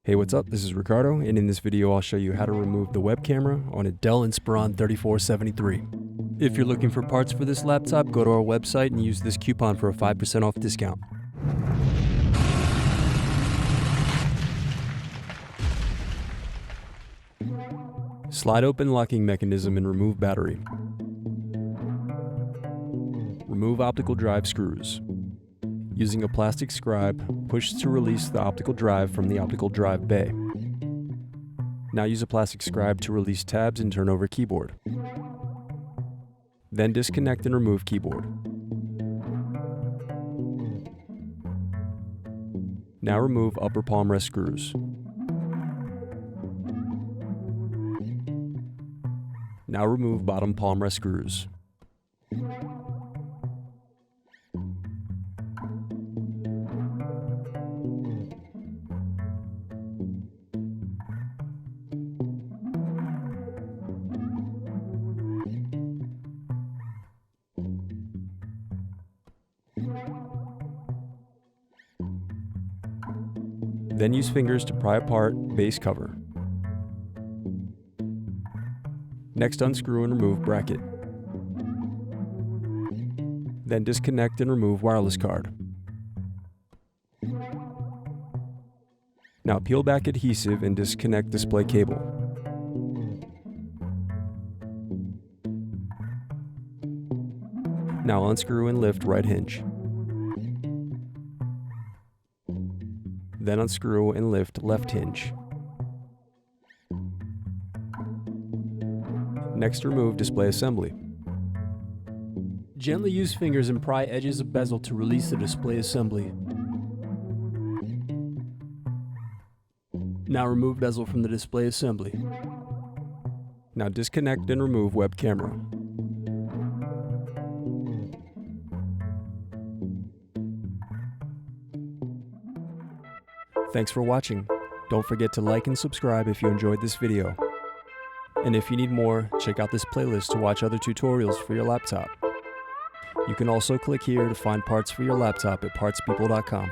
Hey, what's up? This is Ricardo, and in this video I'll show you how to remove the web camera on a Dell Inspiron 3473. If you're looking for parts for this laptop, go to our website and use this coupon for a 5% off discount. Slide open locking mechanism and remove battery. Remove optical drive screws. Using a plastic scribe, push to release the optical drive from the optical drive bay. Now use a plastic scribe to release tabs and turn over keyboard. Then disconnect and remove keyboard. Now remove upper palm rest screws. Now remove bottom palm rest screws. Then use fingers to pry apart base cover. Next, unscrew and remove bracket. Then disconnect and remove wireless card. Now peel back adhesive and disconnect display cable. Now unscrew and lift right hinge. Then unscrew and lift left hinge. Next, remove display assembly. Gently use fingers and pry edges of bezel to release the display assembly. Now remove bezel from the display assembly. Now disconnect and remove web camera. Thanks for watching. Don't forget to like and subscribe if you enjoyed this video. And if you need more, check out this playlist to watch other tutorials for your laptop. You can also click here to find parts for your laptop at partspeople.com.